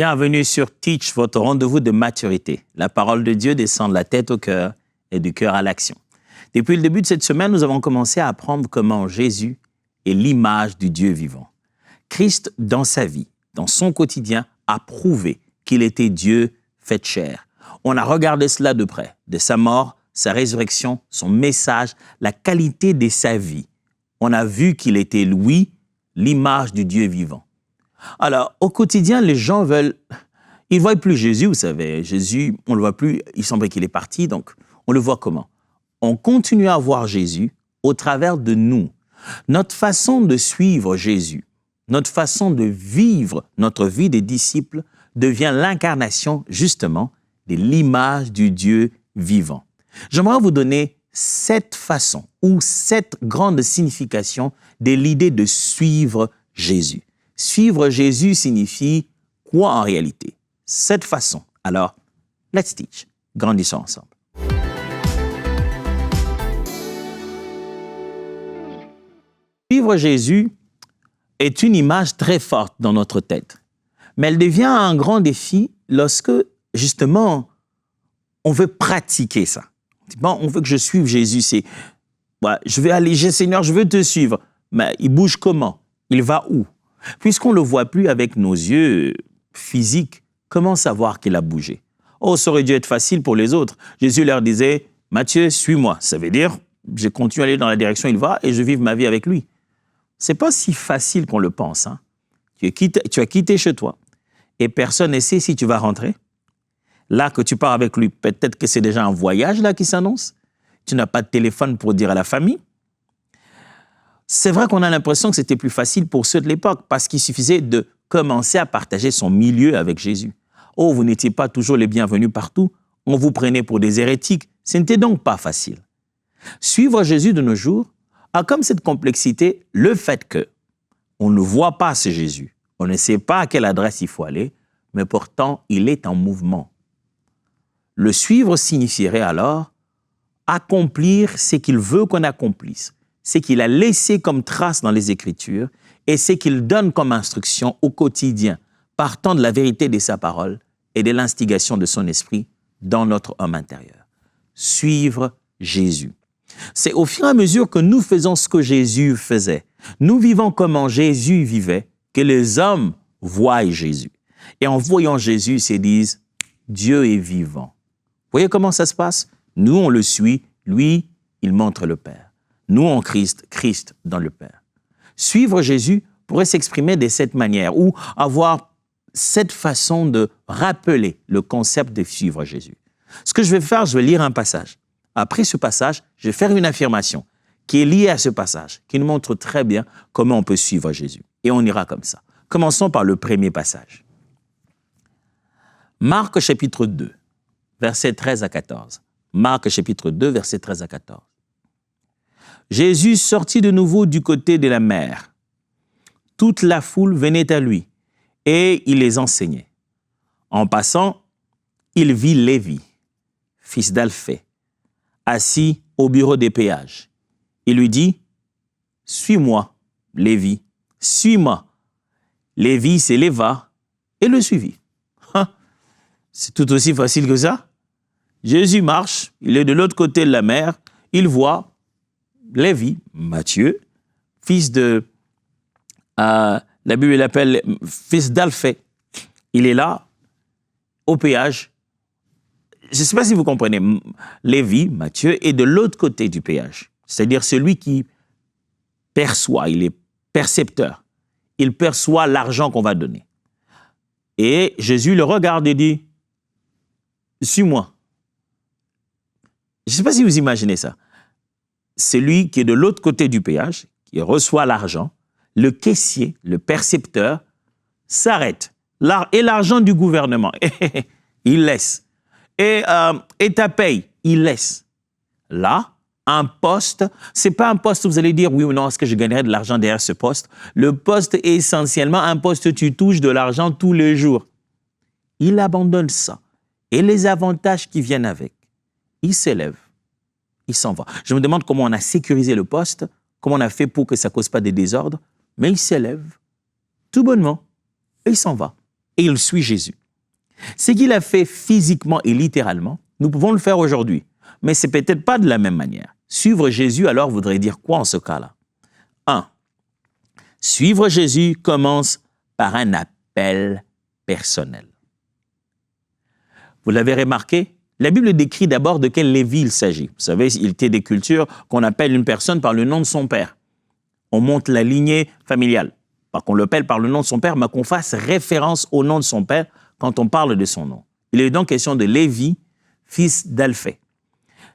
Bienvenue sur Teach, votre rendez-vous de maturité. La parole de Dieu descend de la tête au cœur et du cœur à l'action. Depuis le début de cette semaine, nous avons commencé à apprendre comment Jésus est l'image du Dieu vivant. Christ, dans sa vie, dans son quotidien, a prouvé qu'il était Dieu fait chair. On a regardé cela de près, de sa mort, sa résurrection, son message, la qualité de sa vie. On a vu qu'il était, lui, l'image du Dieu vivant. Alors, au quotidien, les gens ils ne voient plus Jésus, vous savez. Jésus, on ne le voit plus, il semblait qu'il est parti, donc on le voit comment? On continue à voir Jésus au travers de nous. Notre façon de suivre Jésus, notre façon de vivre notre vie des disciples devient l'incarnation, justement, de l'image du Dieu vivant. J'aimerais vous donner 7 façons ou 7 grandes significations de l'idée de suivre Jésus. Suivre Jésus signifie quoi en réalité? 7 façons. Alors, let's teach. Grandissons ensemble. Suivre Jésus est une image très forte dans notre tête, mais elle devient un grand défi lorsque, justement, on veut pratiquer ça. Bon, on veut que je suive Jésus, je vais aller, Seigneur, je veux te suivre. Mais il bouge comment? Il va où? Puisqu'on ne le voit plus avec nos yeux physiques, comment savoir qu'il a bougé? Oh, ça aurait dû être facile pour les autres. Jésus leur disait, Matthieu, suis-moi. Ça veut dire, je continue à aller dans la direction où il va et je vive ma vie avec lui. Ce n'est pas si facile qu'on le pense. Hein? Tu as quitté chez toi et personne ne sait si tu vas rentrer. Là que tu pars avec lui, peut-être que c'est déjà un voyage là qui s'annonce. Tu n'as pas de téléphone pour dire à la famille. C'est vrai qu'on a l'impression que c'était plus facile pour ceux de l'époque parce qu'il suffisait de commencer à partager son milieu avec Jésus. Oh, vous n'étiez pas toujours les bienvenus partout. On vous prenait pour des hérétiques. Ce n'était donc pas facile. Suivre Jésus de nos jours a comme cette complexité le fait que on ne voit pas ce Jésus. On ne sait pas à quelle adresse il faut aller, mais pourtant, il est en mouvement. Le suivre signifierait alors accomplir ce qu'il veut qu'on accomplisse, ce qu'il a laissé comme trace dans les Écritures et ce qu'il donne comme instruction au quotidien, partant de la vérité de sa parole et de l'instigation de son esprit dans notre homme intérieur. Suivre Jésus. C'est au fur et à mesure que nous faisons ce que Jésus faisait, nous vivons comment Jésus vivait, que les hommes voient Jésus. Et en voyant Jésus, ils se disent, Dieu est vivant. Vous voyez comment ça se passe? Nous, on le suit, lui, il montre le Père. Nous en Christ, Christ dans le Père. Suivre Jésus pourrait s'exprimer de cette manière ou avoir cette façon de rappeler le concept de suivre Jésus. Ce que je vais faire, je vais lire un passage. Après ce passage, je vais faire une affirmation qui est liée à ce passage, qui nous montre très bien comment on peut suivre Jésus. Et on ira comme ça. Commençons par le premier passage. Marc chapitre 2, versets 13 à 14. Marc chapitre 2, versets 13 à 14. Jésus sortit de nouveau du côté de la mer. Toute la foule venait à lui et il les enseignait. En passant, il vit Lévi, fils d'Alphée, assis au bureau des péages. Il lui dit, « Suis-moi, Lévi, suis-moi. » Lévi s'éleva et le suivit. C'est tout aussi facile que ça. Jésus marche, il est de l'autre côté de la mer, il voit Lévi, Matthieu, fils de, la Bible l'appelle fils d'Alphée. Il est là, au péage. Je ne sais pas si vous comprenez. Lévi, Matthieu, est de l'autre côté du péage. C'est-à-dire celui qui perçoit, il est percepteur. Il perçoit l'argent qu'on va donner. Et Jésus le regarde et dit, « Suis-moi. » Je ne sais pas si vous imaginez ça. Celui qui est de l'autre côté du péage, qui reçoit l'argent, le caissier, le percepteur, s'arrête. Et l'argent du gouvernement, il laisse. Et ta paye, il laisse. Là, un poste, ce n'est pas un poste où vous allez dire, oui ou non, est-ce que je gagnerai de l'argent derrière ce poste? Le poste est essentiellement un poste où tu touches de l'argent tous les jours. Il abandonne ça. Et les avantages qui viennent avec, il s'élève. Il s'en va. Je me demande comment on a sécurisé le poste, comment on a fait pour que ça ne cause pas de désordre, mais il s'élève tout bonnement et il s'en va. et il suit Jésus. Ce qu'il a fait physiquement et littéralement, nous pouvons le faire aujourd'hui, mais ce n'est peut-être pas de la même manière. Suivre Jésus, alors, voudrait dire quoi en ce cas-là? 1. Suivre Jésus commence par un appel personnel. Vous l'avez remarqué? La Bible décrit d'abord de quel Lévi il s'agit. Vous savez, il était des cultures qu'on appelle une personne par le nom de son père. On monte la lignée familiale. Pas qu'on l'appelle par le nom de son père, mais qu'on fasse référence au nom de son père quand on parle de son nom. Il est donc question de Lévi, fils d'Alphée.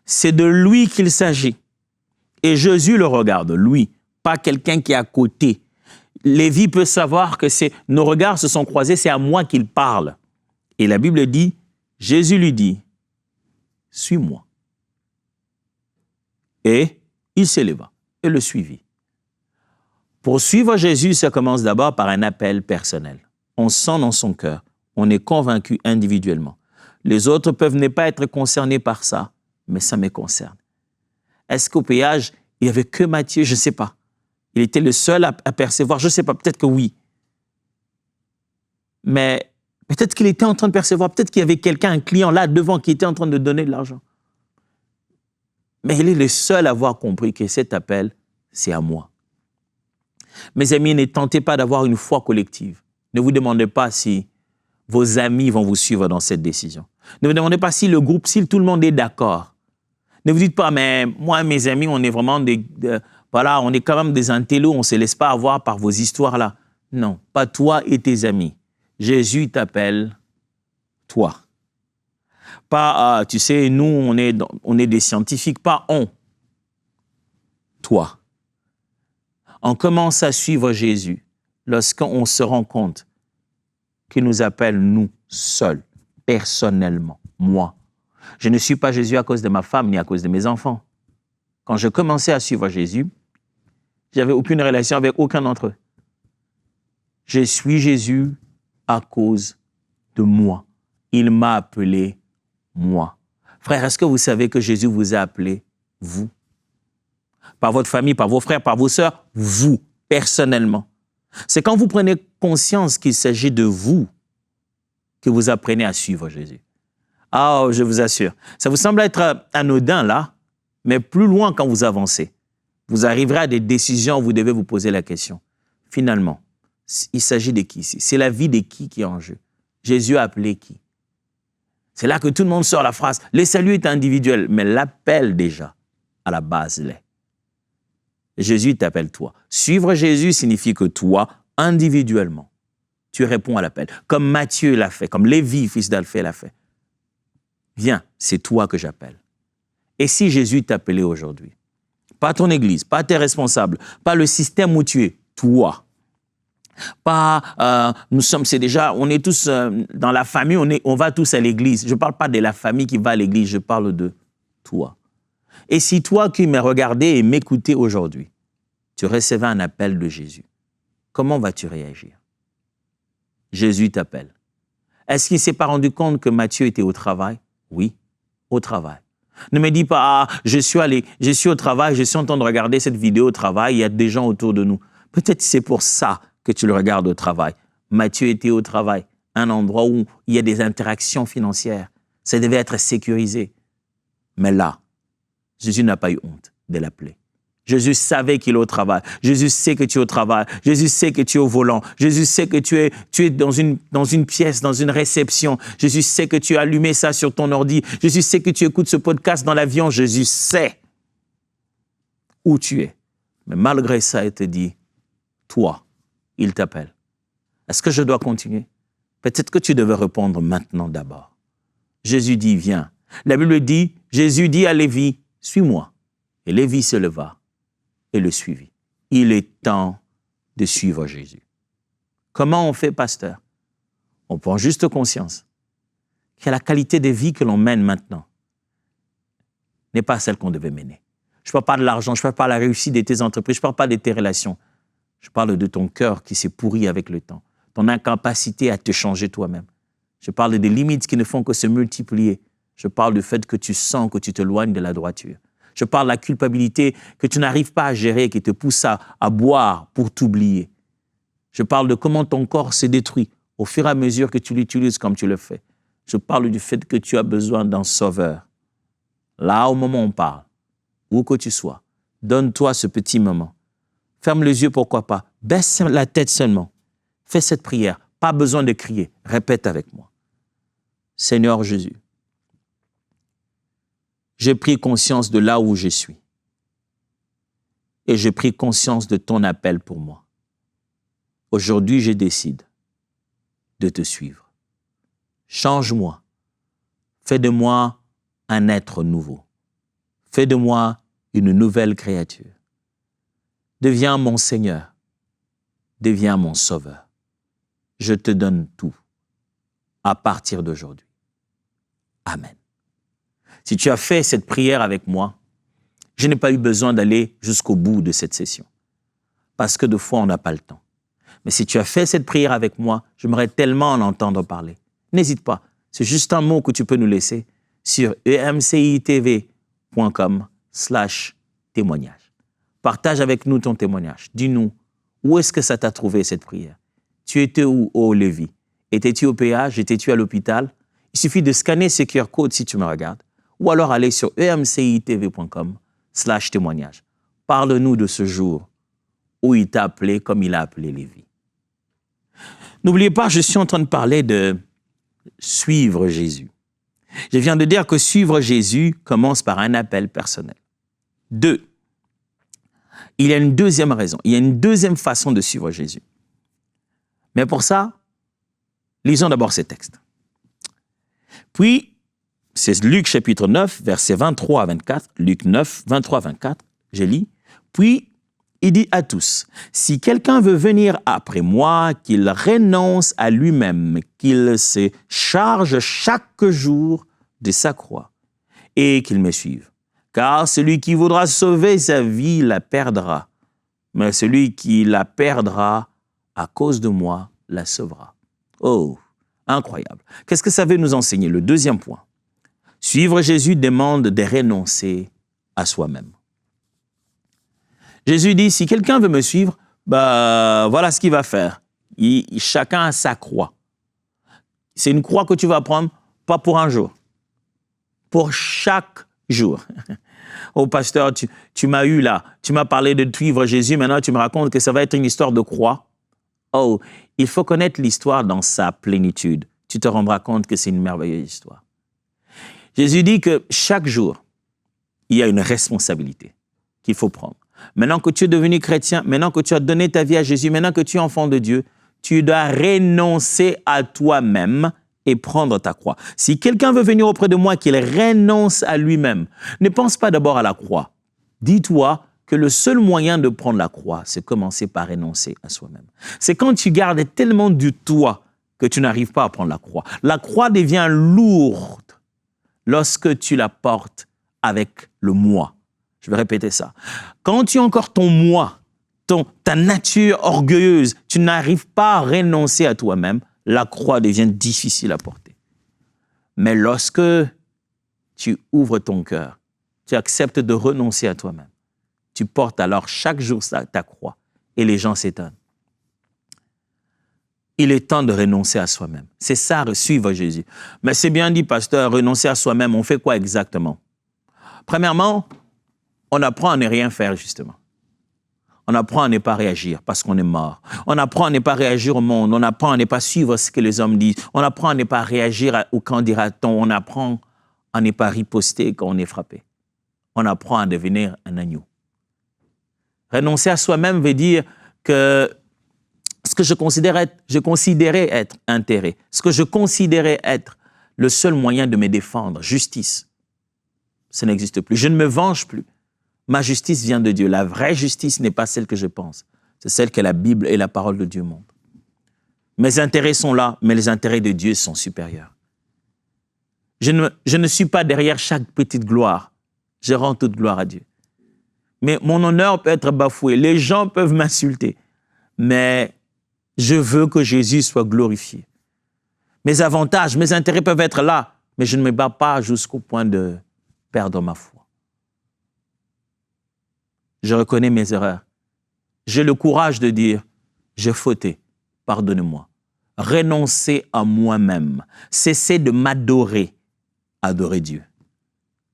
C'est de lui qu'il s'agit. Et Jésus le regarde, lui, pas quelqu'un qui est à côté. Lévi peut savoir que nos regards se sont croisés, c'est à moi qu'il parle. Et la Bible dit, Jésus lui dit, « Suis-moi ». Et il s'éleva et le suivit. Pour suivre Jésus, ça commence d'abord par un appel personnel. On sent dans son cœur, on est convaincu individuellement. Les autres peuvent ne pas être concernés par ça, mais ça me concerne. Est-ce qu'au péage, il n'y avait que Matthieu? Je ne sais pas. Il était le seul à percevoir, je ne sais pas, peut-être que oui. Mais peut-être qu'il était en train de percevoir, peut-être qu'il y avait quelqu'un, un client là devant qui était en train de donner de l'argent. Mais il est le seul à avoir compris que cet appel, c'est à moi. Mes amis, ne tentez pas d'avoir une foi collective. Ne vous demandez pas si vos amis vont vous suivre dans cette décision. Ne vous demandez pas si le groupe, si tout le monde est d'accord. Ne vous dites pas, mais moi et mes amis, on est vraiment voilà, on est quand même des intellos, on ne se laisse pas avoir par vos histoires-là. Non, pas toi et tes amis. Jésus t'appelle, toi. Pas, tu sais, nous, on est des scientifiques, pas on. Toi. On commence à suivre Jésus lorsqu'on se rend compte qu'il nous appelle, nous, seuls, personnellement, moi. Je ne suis pas Jésus à cause de ma femme ni à cause de mes enfants. Quand je commençais à suivre Jésus, je n'avais aucune relation avec aucun d'entre eux. Je suis Jésus à cause de moi. Il m'a appelé moi. Frère, est-ce que vous savez que Jésus vous a appelé vous? Par votre famille, par vos frères, par vos sœurs, vous, personnellement. C'est quand vous prenez conscience qu'il s'agit de vous que vous apprenez à suivre Jésus. Ah, je vous assure. Ça vous semble être anodin là, mais plus loin quand vous avancez. Vous arriverez à des décisions où vous devez vous poser la question. Finalement, il s'agit de qui ici? C'est la vie de qui est en jeu? Jésus a appelé qui? C'est là que tout le monde sort la phrase. Le salut est individuel, mais l'appel déjà, à la base, l'est. Jésus t'appelle toi. Suivre Jésus signifie que toi, individuellement, tu réponds à l'appel. Comme Matthieu l'a fait, comme Lévi, fils d'Alphée, l'a fait. Viens, c'est toi que j'appelle. Et si Jésus t'appelait aujourd'hui? Pas ton église, pas tes responsables, pas le système où tu es, toi. Pas, on est tous dans la famille, on va tous à l'église. Je ne parle pas de la famille qui va à l'église, je parle de toi. Et si toi qui me regardais et m'écoutais aujourd'hui, tu recevais un appel de Jésus, comment vas-tu réagir? Jésus t'appelle. Est-ce qu'il ne s'est pas rendu compte que Matthieu était au travail? Oui, au travail. Ne me dis pas, je suis au travail, je suis en train de regarder cette vidéo au travail, il y a des gens autour de nous. Peut-être c'est pour ça que tu le regardes au travail. Matthieu était au travail, un endroit où il y a des interactions financières. Ça devait être sécurisé. Mais là, Jésus n'a pas eu honte de l'appeler. Jésus savait qu'il est au travail. Jésus sait que tu es au travail. Jésus sait que tu es au volant. Jésus sait que tu es dans une pièce, dans une réception. Jésus sait que tu as allumé ça sur ton ordi. Jésus sait que tu écoutes ce podcast dans l'avion. Jésus sait où tu es. Mais malgré ça, il te dit, toi, il t'appelle. Est-ce que je dois continuer? Peut-être que tu devais répondre maintenant d'abord. Jésus dit, viens. La Bible dit, Jésus dit à Lévi, suis-moi. Et Lévi se leva et le suivit. Il est temps de suivre Jésus. Comment on fait, pasteur? On prend juste conscience que la qualité de vie que l'on mène maintenant n'est pas celle qu'on devait mener. Je ne parle pas de l'argent, je ne parle pas de la réussite de tes entreprises, je ne parle pas de tes relations. Je parle de ton cœur qui s'est pourri avec le temps, ton incapacité à te changer toi-même. Je parle des limites qui ne font que se multiplier. Je parle du fait que tu sens que tu t'éloignes de la droiture. Je parle de la culpabilité que tu n'arrives pas à gérer, qui te pousse à boire pour t'oublier. Je parle de comment ton corps se détruit au fur et à mesure que tu l'utilises comme tu le fais, je parle du fait que tu as besoin d'un sauveur. Là, au moment où on parle, où que tu sois, donne-toi ce petit moment. Ferme les yeux, pourquoi pas. Baisse la tête seulement. Fais cette prière. Pas besoin de crier. Répète avec moi. Seigneur Jésus, j'ai pris conscience de là où je suis. Et j'ai pris conscience de ton appel pour moi. Aujourd'hui, je décide de te suivre. Change-moi. Fais de moi un être nouveau. Fais de moi une nouvelle créature. Deviens mon Seigneur. Deviens mon Sauveur. Je te donne tout à partir d'aujourd'hui. Amen. Si tu as fait cette prière avec moi, je n'ai pas eu besoin d'aller jusqu'au bout de cette session. Parce que de fois, on n'a pas le temps. Mais si tu as fait cette prière avec moi, j'aimerais tellement en entendre parler. N'hésite pas. C'est juste un mot que tu peux nous laisser sur emcitv.com/témoignage. Partage avec nous ton témoignage. Dis-nous, où est-ce que ça t'a trouvé cette prière? Tu étais où, ô Lévi? Étais-tu au péage? Étais-tu à l'hôpital? Il suffit de scanner ce QR code si tu me regardes. Ou alors aller sur emcitv.com/témoignage. Parle-nous de ce jour où il t'a appelé comme il a appelé Lévi. N'oubliez pas, je suis en train de parler de suivre Jésus. Je viens de dire que suivre Jésus commence par un appel personnel. 2. Il y a une deuxième raison, il y a une deuxième façon de suivre Jésus. Mais pour ça, lisons d'abord ces textes. Puis, c'est Luc chapitre 9, versets 23 à 24, Luc 9, 23 à 24, je lis. Puis, il dit à tous, si quelqu'un veut venir après moi, qu'il renonce à lui-même, qu'il se charge chaque jour de sa croix et qu'il me suive. Car celui qui voudra sauver sa vie la perdra, mais celui qui la perdra à cause de moi la sauvera. Oh, incroyable. Qu'est-ce que ça veut nous enseigner? Le deuxième point. Suivre Jésus demande de renoncer à soi-même. Jésus dit, si quelqu'un veut me suivre, voilà ce qu'il va faire. Chacun a sa croix. C'est une croix que tu vas prendre, pas pour un jour, pour chaque jour. Oh pasteur, tu m'as eu là, tu m'as parlé de suivre Jésus, maintenant tu me racontes que ça va être une histoire de croix. Oh, il faut connaître l'histoire dans sa plénitude. Tu te rendras compte que c'est une merveilleuse histoire. Jésus dit que chaque jour, il y a une responsabilité qu'il faut prendre. Maintenant que tu es devenu chrétien, maintenant que tu as donné ta vie à Jésus, maintenant que tu es enfant de Dieu, tu dois renoncer à toi-même et prendre ta croix. Si quelqu'un veut venir auprès de moi, qu'il renonce à lui-même, ne pense pas d'abord à la croix. Dis-toi que le seul moyen de prendre la croix, c'est commencer par renoncer à soi-même. C'est quand tu gardes tellement du toi que tu n'arrives pas à prendre la croix. La croix devient lourde lorsque tu la portes avec le moi. Je vais répéter ça. Quand tu as encore ton moi, ta nature orgueilleuse, tu n'arrives pas à renoncer à toi-même, la croix devient difficile à porter. Mais lorsque tu ouvres ton cœur, tu acceptes de renoncer à toi-même, tu portes alors chaque jour ta croix et les gens s'étonnent. Il est temps de renoncer à soi-même. C'est ça, suivre Jésus. Mais c'est bien dit, pasteur, renoncer à soi-même, on fait quoi exactement? Premièrement, on apprend à ne rien faire, justement. On apprend à ne pas réagir parce qu'on est mort. On apprend à ne pas réagir au monde. On apprend à ne pas suivre ce que les hommes disent. On apprend à ne pas réagir au quand dira-t-on. On apprend à ne pas riposter quand on est frappé. On apprend à devenir un agneau. Renoncer à soi-même veut dire que ce que je considérais être intérêt, ce que je considérais être le seul moyen de me défendre, justice, ça n'existe plus. Je ne me venge plus. Ma justice vient de Dieu. La vraie justice n'est pas celle que je pense. C'est celle que la Bible et la parole de Dieu montrent. Mes intérêts sont là, mais les intérêts de Dieu sont supérieurs. Je ne suis pas derrière chaque petite gloire. Je rends toute gloire à Dieu. Mais mon honneur peut être bafoué. Les gens peuvent m'insulter. Mais je veux que Jésus soit glorifié. Mes avantages, mes intérêts peuvent être là, mais je ne me bats pas jusqu'au point de perdre ma foi. Je reconnais mes erreurs. J'ai le courage de dire, j'ai fauté, pardonnez-moi. renoncer à moi-même, cesser de m'adorer, adorer Dieu.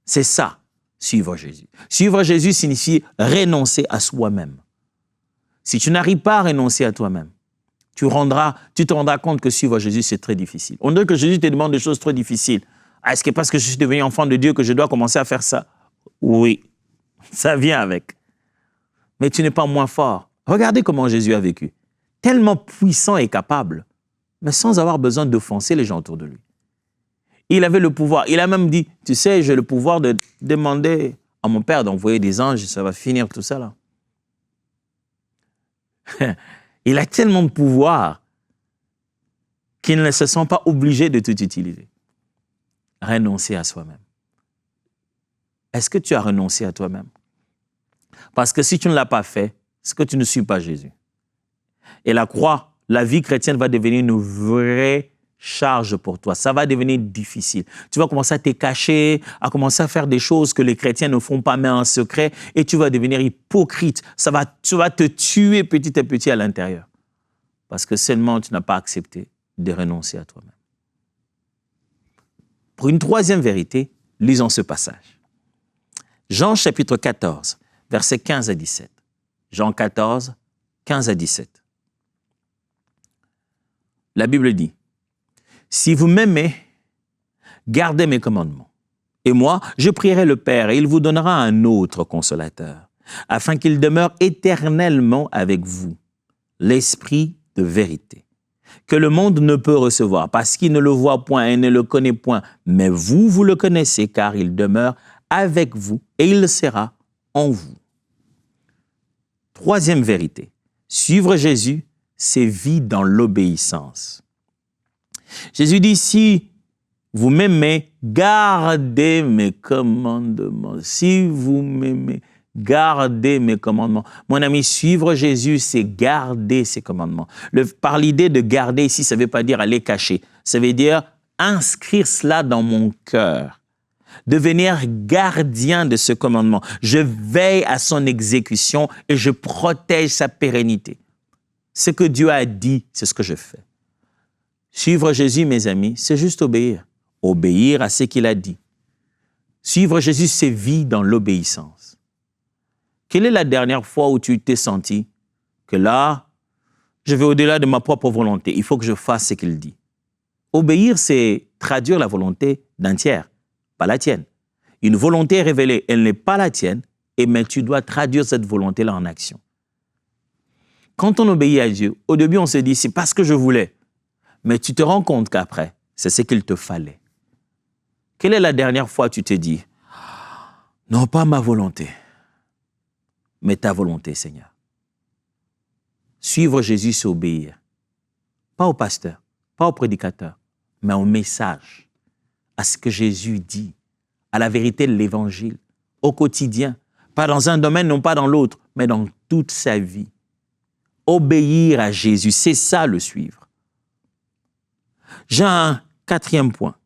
C'est ça, suivre Jésus. Suivre Jésus signifie renoncer à soi-même. Si tu n'arrives pas à renoncer à toi-même, tu te rendras compte que suivre Jésus, c'est très difficile. On dirait que Jésus te demande des choses trop difficiles. Est-ce que parce que je suis devenu enfant de Dieu que je dois commencer à faire ça? Oui, ça vient avec. Mais tu n'es pas moins fort. Regardez comment Jésus a vécu. Tellement puissant et capable, mais sans avoir besoin d'offenser les gens autour de lui. Il avait le pouvoir. Il a même dit, tu sais, j'ai le pouvoir de demander à mon Père d'envoyer des anges, ça va finir tout ça là. Il a tellement de pouvoir qu'il ne se sent pas obligé de tout utiliser. Renoncer à soi-même. Est-ce que tu as renoncé à toi-même? Parce que si tu ne l'as pas fait, c'est que tu ne suis pas Jésus. Et la croix, la vie chrétienne va devenir une vraie charge pour toi. Ça va devenir difficile. Tu vas commencer à te cacher, à commencer à faire des choses que les chrétiens ne font pas, mais en secret, et tu vas devenir hypocrite. Tu vas te tuer petit à petit à l'intérieur. Parce que seulement tu n'as pas accepté de renoncer à toi-même. Pour une troisième vérité, lisons ce passage. Jean chapitre 14, versets 15 à 17. Jean 14, 15 à 17. La Bible dit, « Si vous m'aimez, gardez mes commandements. Et moi, je prierai le Père et il vous donnera un autre consolateur, afin qu'il demeure éternellement avec vous, l'Esprit de vérité, que le monde ne peut recevoir parce qu'il ne le voit point et ne le connaît point. Mais vous, vous le connaissez car il demeure avec vous et il sera en vous. » Troisième vérité, suivre Jésus, c'est vivre dans l'obéissance. Jésus dit, si vous m'aimez, gardez mes commandements. Si vous m'aimez, gardez mes commandements. Mon ami, suivre Jésus, c'est garder ses commandements. Par l'idée de garder ici, ça ne veut pas dire aller cacher. Ça veut dire inscrire cela dans mon cœur. Devenir gardien de ce commandement. Je veille à son exécution et je protège sa pérennité. Ce que Dieu a dit, c'est ce que je fais. Suivre Jésus, mes amis, c'est juste obéir. Obéir à ce qu'il a dit. Suivre Jésus, c'est vivre dans l'obéissance. Quelle est la dernière fois où tu t'es senti que là, je vais au-delà de ma propre volonté, il faut que je fasse ce qu'il dit? Obéir, c'est traduire la volonté d'un tiers, pas la tienne. Une volonté révélée, elle n'est pas la tienne, mais tu dois traduire cette volonté-là en action. Quand on obéit à Dieu, au début, on se dit, c'est pas ce que je voulais. Mais tu te rends compte qu'après, c'est ce qu'il te fallait. Quelle est la dernière fois où tu t'es dit, non, pas ma volonté, mais ta volonté, Seigneur. Suivre Jésus, c'est obéir. Pas au pasteur, pas au prédicateur, mais au message, à ce que Jésus dit, à la vérité de l'Évangile, au quotidien, pas dans un domaine, non pas dans l'autre, mais dans toute sa vie. Obéir à Jésus, c'est ça le suivre. J'ai un quatrième point.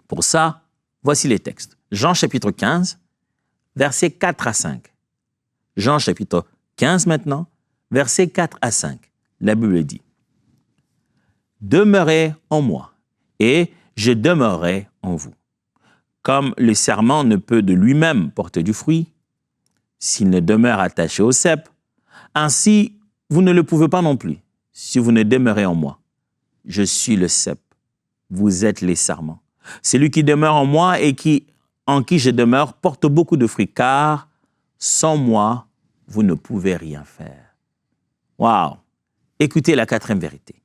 Pour ça, voici les textes. Jean chapitre 15, versets 4 à 5. Jean chapitre 15 maintenant, versets 4 à 5. La Bible dit, « Demeurez en moi, et je demeurerai en vous. Comme le sarment ne peut de lui-même porter du fruit, s'il ne demeure attaché au cep, ainsi vous ne le pouvez pas non plus, si vous ne demeurez en moi. Je suis le cep, vous êtes les sarments. Celui qui demeure en moi et en qui je demeure porte beaucoup de fruits, car sans moi, vous ne pouvez rien faire. » Waouh! Écoutez la quatrième vérité.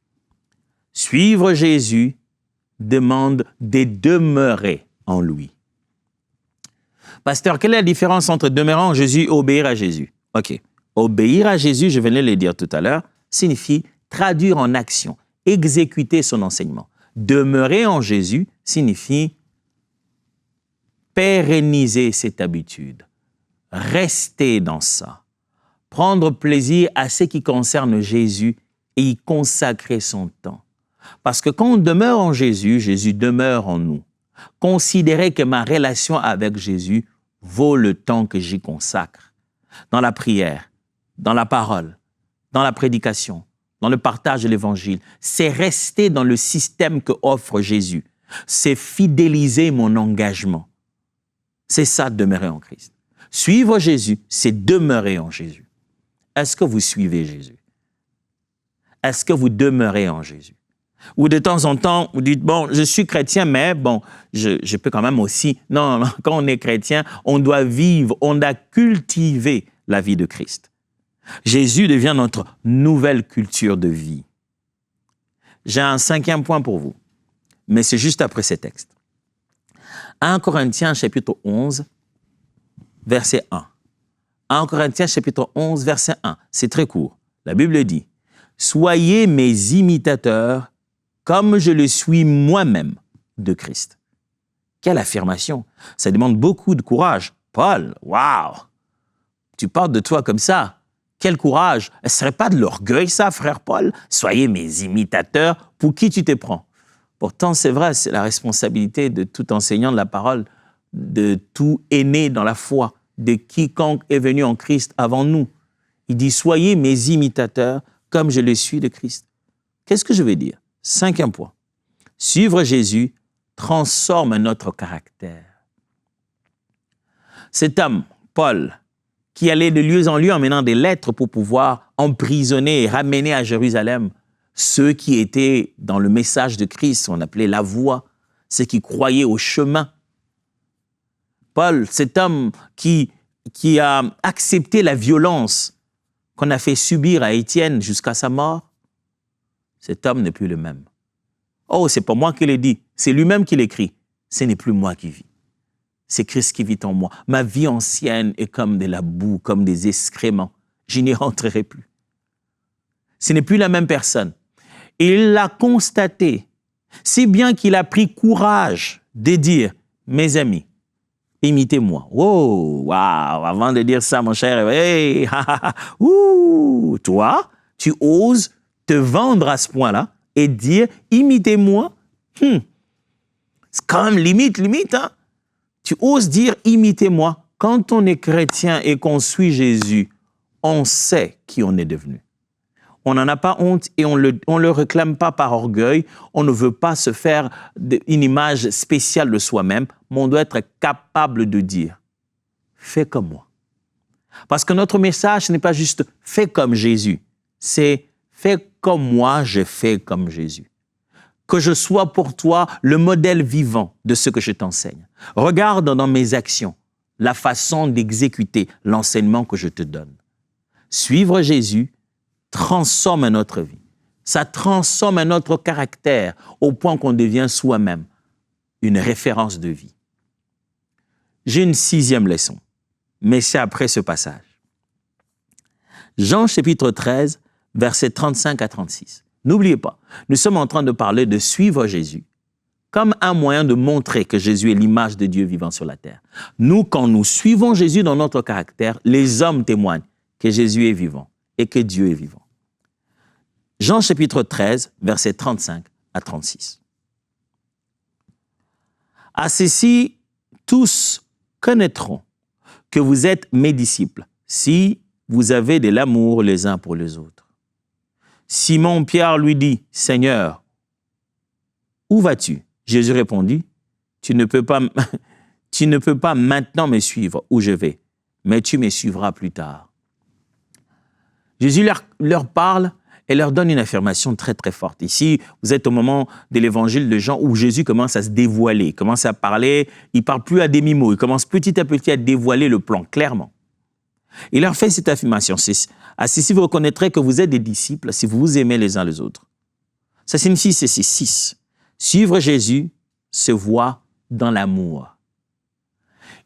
Suivre Jésus demande de demeurer en lui. Pasteur, quelle est la différence entre demeurer en Jésus et obéir à Jésus? OK. Obéir à Jésus, je venais de le dire tout à l'heure, signifie traduire en action, exécuter son enseignement. Demeurer en Jésus signifie pérenniser cette habitude, rester dans ça, prendre plaisir à ce qui concerne Jésus et y consacrer son temps. Parce que quand on demeure en Jésus, Jésus demeure en nous. Considérez que ma relation avec Jésus vaut le temps que j'y consacre. Dans la prière, dans la parole, dans la prédication, dans le partage de l'Évangile, c'est rester dans le système que offre Jésus. C'est fidéliser mon engagement. C'est ça, demeurer en Christ. Suivre Jésus, c'est demeurer en Jésus. Est-ce que vous suivez Jésus? Est-ce que vous demeurez en Jésus? Ou de temps en temps, vous dites, bon, je suis chrétien, mais bon, je peux quand même aussi... Non, quand on est chrétien, on doit vivre, on doit cultiver la vie de Christ. Jésus devient notre nouvelle culture de vie. J'ai un 5e point pour vous, mais c'est juste après ces textes. 1 Corinthiens chapitre 11, verset 1. 1 Corinthiens chapitre 11, verset 1. C'est très court. La Bible dit, « Soyez mes imitateurs comme je le suis moi-même de Christ. » Quelle affirmation! Ça demande beaucoup de courage. Paul, waouh! Tu parles de toi comme ça. Quel courage! Ce ne serait pas de l'orgueil, ça, frère Paul? Soyez mes imitateurs. Pour qui tu te prends? Pourtant, c'est vrai, c'est la responsabilité de tout enseignant de la parole, de tout aîné dans la foi, de quiconque est venu en Christ avant nous. Il dit, soyez mes imitateurs comme je le suis de Christ. Qu'est-ce que je veux dire? 5e point. Suivre Jésus transforme notre caractère. Cet homme, Paul, qui allait de lieu en lieu en menant des lettres pour pouvoir emprisonner et ramener à Jérusalem ceux qui étaient dans le message de Christ, on appelait la voie, ceux qui croyaient au chemin. Paul, cet homme qui a accepté la violence qu'on a fait subir à Étienne jusqu'à sa mort, cet homme n'est plus le même. Oh, c'est pas moi qui l'ai dit, c'est lui-même qui l'écrit. Ce n'est plus moi qui vis. C'est Christ qui vit en moi. Ma vie ancienne est comme de la boue, comme des excréments. Je n'y rentrerai plus. Ce n'est plus la même personne. Et il l'a constaté, si bien qu'il a pris courage de dire, mes amis, imitez-moi. Oh, waouh, avant de dire ça, mon cher, hey, ouh, toi, tu oses te vendre à ce point-là et dire, imitez-moi. C'est quand même limite, hein. Tu oses dire, imitez-moi. Quand on est chrétien et qu'on suit Jésus, on sait qui on est devenu. On n'en a pas honte et on le réclame pas par orgueil. On ne veut pas se faire une image spéciale de soi-même, mais on doit être capable de dire, fais comme moi. Parce que notre message, ce n'est pas juste fais comme Jésus, c'est fais comme moi, je fais comme Jésus. Que je sois pour toi le modèle vivant de ce que je t'enseigne. Regarde dans mes actions la façon d'exécuter l'enseignement que je te donne. Suivre Jésus transforme notre vie. Ça transforme notre caractère au point qu'on devient soi-même une référence de vie. J'ai une 6e leçon, mais c'est après ce passage. Jean chapitre 13, versets 35 à 36. N'oubliez pas, nous sommes en train de parler de suivre Jésus comme un moyen de montrer que Jésus est l'image de Dieu vivant sur la terre. Nous, quand nous suivons Jésus dans notre caractère, les hommes témoignent que Jésus est vivant et que Dieu est vivant. Jean chapitre 13, versets 35 à 36. À ceci, tous connaîtront que vous êtes mes disciples, si vous avez de l'amour les uns pour les autres. Simon-Pierre lui dit, « Seigneur, où vas-tu » Jésus répondit, « Tu ne peux pas maintenant me suivre où je vais, mais tu me suivras plus tard. » Jésus leur parle et leur donne une affirmation très, très forte. Ici, vous êtes au moment de l'évangile de Jean où Jésus commence à se dévoiler, commence à parler, il ne parle plus à demi-mot, il commence petit à petit à dévoiler le plan, clairement. Il leur fait cette affirmation, à ceci vous reconnaîtrez que vous êtes des disciples si vous vous aimez les uns les autres. Ça signifie ceci, 6. Suivre Jésus se voit dans l'amour.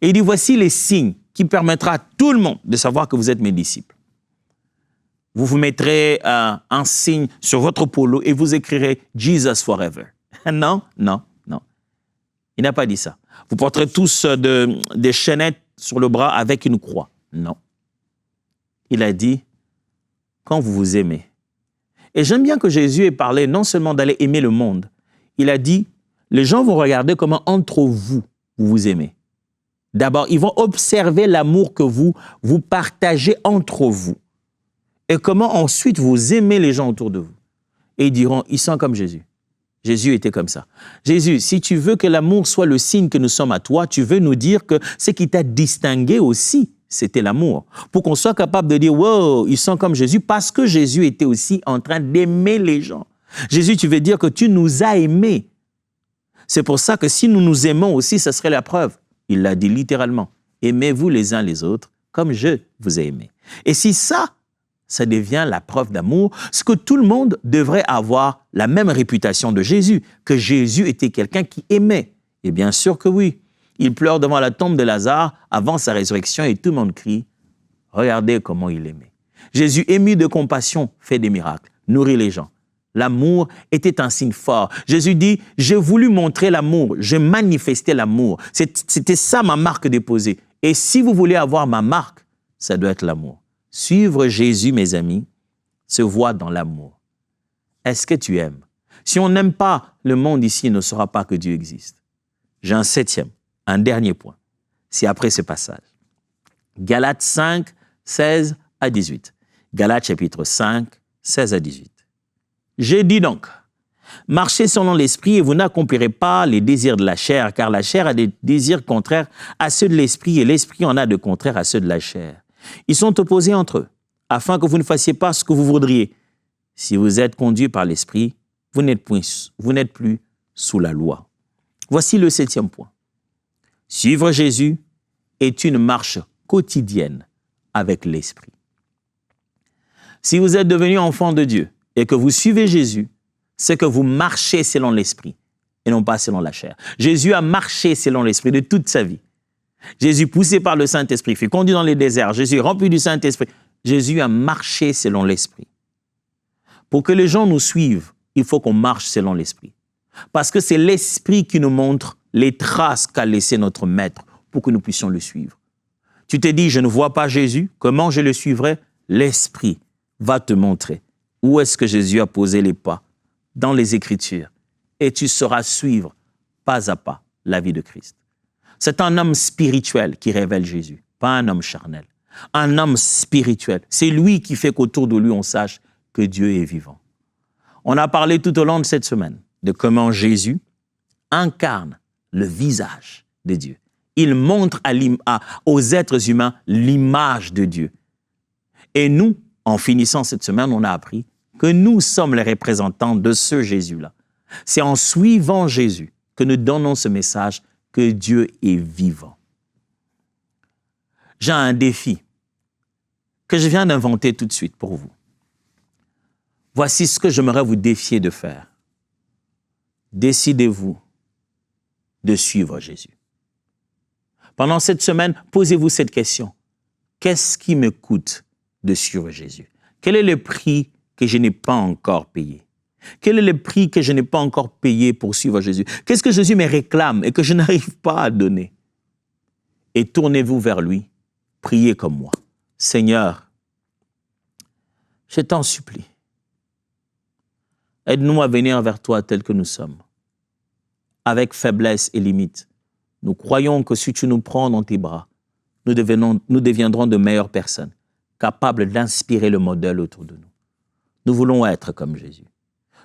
Et il dit, voici les signes qui permettra à tout le monde de savoir que vous êtes mes disciples. Vous vous mettrez un signe sur votre polo et vous écrirez « Jesus forever ». Non. Il n'a pas dit ça. Vous porterez tous des chaînettes sur le bras avec une croix. Non. Il a dit « quand vous vous aimez ». Et j'aime bien que Jésus ait parlé non seulement d'aller aimer le monde, il a dit « les gens vont regarder comment entre vous, vous vous aimez ». D'abord, ils vont observer l'amour que vous partagez entre vous. et comment ensuite vous aimez les gens autour de vous. Et ils diront, ils sont comme Jésus. Jésus était comme ça. Jésus, si tu veux que l'amour soit le signe que nous sommes à toi, tu veux nous dire que ce qui t'a distingué aussi, c'était l'amour. Pour qu'on soit capable de dire, wow, ils sont comme Jésus, parce que Jésus était aussi en train d'aimer les gens. Jésus, tu veux dire que tu nous as aimés. C'est pour ça que si nous nous aimons aussi, ce serait la preuve. Il l'a dit littéralement. Aimez-vous les uns les autres comme je vous ai aimé. Et si ça devient la preuve d'amour, c'est que tout le monde devrait avoir la même réputation de Jésus, que Jésus était quelqu'un qui aimait. Et bien sûr que oui. Il pleure devant la tombe de Lazare avant sa résurrection et tout le monde crie, regardez comment il aimait. Jésus, ému de compassion, fait des miracles, nourrit les gens. L'amour était un signe fort. Jésus dit, j'ai voulu montrer l'amour, j'ai manifesté l'amour. C'était ça ma marque déposée. Et si vous voulez avoir ma marque, ça doit être l'amour. Suivre Jésus, mes amis, se voit dans l'amour. Est-ce que tu aimes? Si on n'aime pas, le monde ici ne saura pas que Dieu existe. J'ai un dernier point. C'est après ce passage. Galates 5, 16 à 18. Galates chapitre 5, 16 à 18. J'ai dit donc, marchez selon l'esprit et vous n'accomplirez pas les désirs de la chair, car la chair a des désirs contraires à ceux de l'esprit et l'esprit en a de contraires à ceux de la chair. Ils sont opposés entre eux, afin que vous ne fassiez pas ce que vous voudriez. Si vous êtes conduit par l'esprit, vous n'êtes plus sous la loi. Voici le 7e point. Suivre Jésus est une marche quotidienne avec l'esprit. Si vous êtes devenu enfant de Dieu et que vous suivez Jésus, c'est que vous marchez selon l'esprit et non pas selon la chair. Jésus a marché selon l'esprit de toute sa vie. Jésus, poussé par le Saint-Esprit, fut conduit dans les déserts. Jésus, rempli du Saint-Esprit. Jésus a marché selon l'esprit. Pour que les gens nous suivent, il faut qu'on marche selon l'esprit. Parce que c'est l'esprit qui nous montre les traces qu'a laissé notre maître pour que nous puissions le suivre. Tu te dis, je ne vois pas Jésus, comment je le suivrai? L'esprit va te montrer où est-ce que Jésus a posé les pas dans les Écritures et tu sauras suivre pas à pas la vie de Christ. C'est un homme spirituel qui révèle Jésus, pas un homme charnel. Un homme spirituel. C'est lui qui fait qu'autour de lui, on sache que Dieu est vivant. On a parlé tout au long de cette semaine de comment Jésus incarne le visage de Dieu. Il montre aux êtres humains l'image de Dieu. Et nous, en finissant cette semaine, on a appris que nous sommes les représentants de ce Jésus-là. C'est en suivant Jésus que nous donnons ce message que Dieu est vivant. J'ai un défi que je viens d'inventer tout de suite pour vous. Voici ce que j'aimerais vous défier de faire. Décidez-vous de suivre Jésus. Pendant cette semaine, posez-vous cette question. Qu'est-ce qui me coûte de suivre Jésus? Quel est le prix que je n'ai pas encore payé? Quel est le prix que je n'ai pas encore payé pour suivre Jésus? Qu'est-ce que Jésus me réclame et que je n'arrive pas à donner? Et tournez-vous vers lui, priez comme moi. Seigneur, je t'en supplie. Aide-nous à venir vers toi tel que nous sommes, avec faiblesse et limite. Nous croyons que si tu nous prends dans tes bras, nous deviendrons de meilleures personnes, capables d'inspirer le modèle autour de nous. Nous voulons être comme Jésus.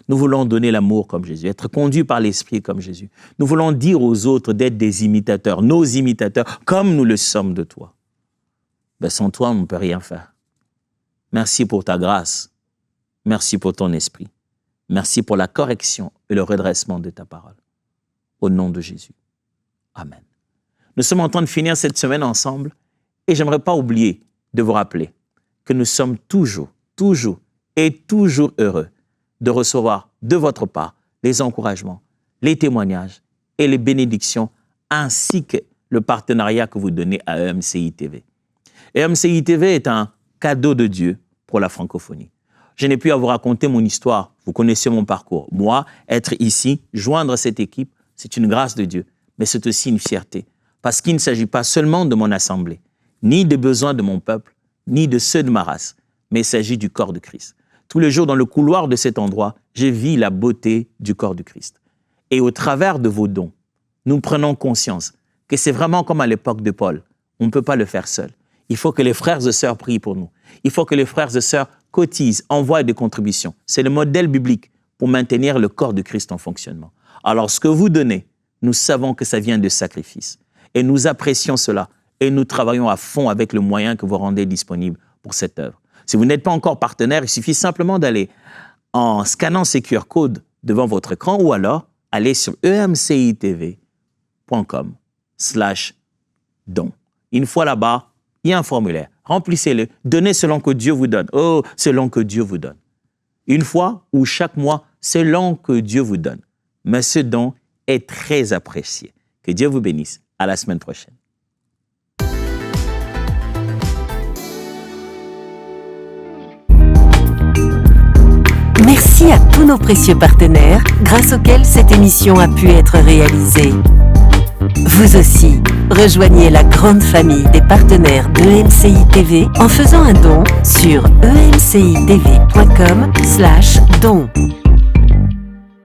Nous voulons donner l'amour comme Jésus, être conduits par l'Esprit comme Jésus. Nous voulons dire aux autres d'être des imitateurs, nos imitateurs, comme nous le sommes de toi. Ben, sans toi, on ne peut rien faire. Merci pour ta grâce. Merci pour ton esprit. Merci pour la correction et le redressement de ta parole. Au nom de Jésus. Amen. Nous sommes en train de finir cette semaine ensemble et je n'aimerais pas oublier de vous rappeler que nous sommes toujours heureux de recevoir de votre part les encouragements, les témoignages et les bénédictions ainsi que le partenariat que vous donnez à EMCI TV. EMCI TV est un cadeau de Dieu pour la francophonie. Je n'ai pu à vous raconter mon histoire, vous connaissez mon parcours. Moi, être ici, joindre cette équipe, c'est une grâce de Dieu, mais c'est aussi une fierté, parce qu'il ne s'agit pas seulement de mon assemblée, ni des besoins de mon peuple, ni de ceux de ma race, mais il s'agit du corps de Christ. Tous les jours, dans le couloir de cet endroit, je vis la beauté du corps de Christ. Et au travers de vos dons, nous prenons conscience que c'est vraiment comme à l'époque de Paul. On ne peut pas le faire seul. Il faut que les frères et sœurs prient pour nous. Il faut que les frères et sœurs cotise, envoie des contributions. C'est le modèle biblique pour maintenir le corps de Christ en fonctionnement. Alors, ce que vous donnez, nous savons que ça vient de sacrifice. Et nous apprécions cela. Et nous travaillons à fond avec le moyen que vous rendez disponible pour cette œuvre. Si vous n'êtes pas encore partenaire, il suffit simplement d'aller en scannant ces QR codes devant votre écran ou alors aller sur emcitv.com/don. Une fois là-bas, il y a un formulaire. Remplissez-le. Donnez selon que Dieu vous donne. Oh, selon que Dieu vous donne. Une fois ou chaque mois, selon que Dieu vous donne. Mais ce don est très apprécié. Que Dieu vous bénisse. À la semaine prochaine. Merci à tous nos précieux partenaires, grâce auxquels cette émission a pu être réalisée. Vous aussi, rejoignez la grande famille des partenaires d'EMCI TV en faisant un don sur emcitv.com/don.